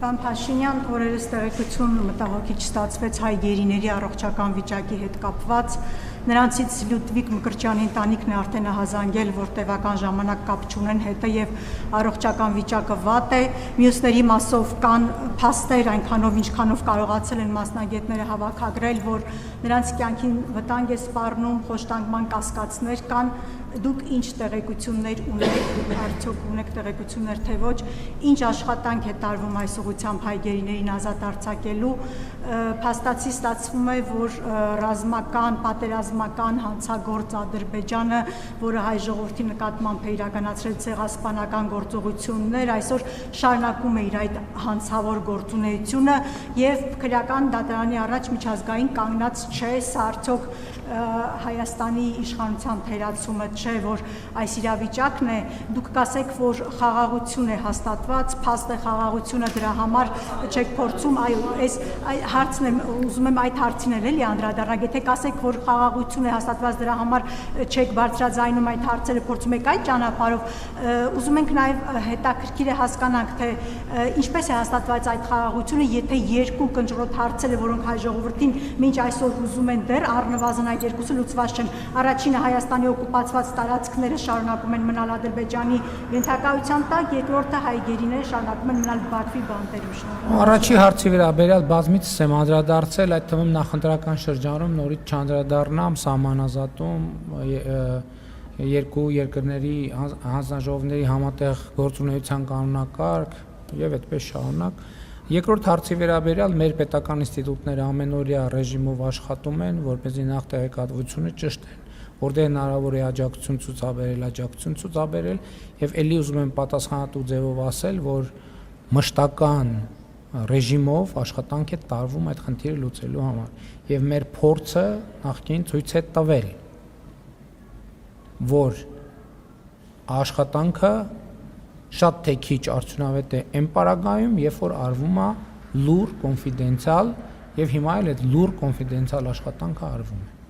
Պարոն Փաշինյան, օրերս տեղեկություն մտահոգիչ ստացվեց հայ գերիների առողջական վիճակի հետ կապված։ Նրանցից Լյուդվիգ Մկրտչյանի ընտանիքն է արդեն ահազանգել, որ տևական ժամանակ կապ չունեն հետը եւ առողջական վիճակը վատ է։ Մյուսների մասով կան փաստեր, այնքանով ինչքանով կարողացել են մասնագետները հավաքագրել, որ նրանց կյանքին վտանգ է սպառնում, խոշտանգման կասկածներ կան։ Դուք ինչ տեղեկություններ ունեք, արդյոք ունեք տեղեկություններ թե ոչ, ինչ աշխատանք է տարվում այս ուղղությամբ հայ գերիներին ազատ արձակելու։ Փաստացի ստացվում է, որ ռազմական, պատերազմական հանցագործ Ադրբեջանը, որը հայ ժողովրդի նկատմամբ է իրականացրել ցեղասպանական գործողություններ, այսօր շարունակում է իր այդ հանցավոր գործունեությունը եւ քրեական դատարանի առաջ միջազգային կանգնած չէ, սա արդյոք Հայաստանի իշխանության թերացումը չէ, որ այս իրավիճակն է, դուք կասեք, որ խաղաղություն է հաստատված, փաստ է խաղաղությունը, դրա համար չեք փորձում, այո, այս հարցն եմ ուզում եմ այդ հարցին էլի անդրադառնալ, եթե կասեք, որ խաղաղություն է հաստատված, դրա համար չեք բարձրաձայնում այդ հարցերը, փորձում եք այդ ճանապարհով, ուզում ենք նաև հետաքրքիր է հասկանանք, թե ինչպես է հաստատված այդ խաղաղությունը, եթե երկու կնճռոտ հարցերը, որոնք հայ ժողովրդին մինչ այսօր հուզում են դեռ առնվազն այդ երկուսը լուծված չեն։ Առաջինը Հայաստանի օկուպացված տարածքները շարունակում են մնալ Ադրբեջանի ենթակայության տակ, երկրորդը հայ գերիները շարունակում են մնալ Բաքվի բանտերում։ Առաջի հարցի վերաբերյալ բազմիցս եմ անդրադարձել, այդ թվում նախընտրական շրջանում նորից չանդրադառնամ սահմանազատում երկու երկրների հանձնաժողովների համատեղ գործունեության կանոնակարգ եւ այդպես շարունակ։ Երկրորդ հարցի վերաբերյալ մեր պետական ինստիտուտները ամենօրյա ռեժիմով աշխատում են, որպեսզի նախ տեղեկատվությունը ճշտեն, որտեղ հնարավոր է աջակցություն ցուցաբերել եւ ելի ուզում եմ պատասխանատու ձևով ասել, որ մշտական ռեժիմով աշխատանք է տարվում այդ խնդիրը լուծելու համար եւ մեր փորձը նախկին ցույց է տվել, որ աշխատանքը շատ թե քիչ արդյունավետ է այն պարագայում, երբ որ արվում է լուր կոնֆիդենցիալ եւ հիմա էլ այդ լուր կոնֆիդենցիալ աշխատանքը արվում է։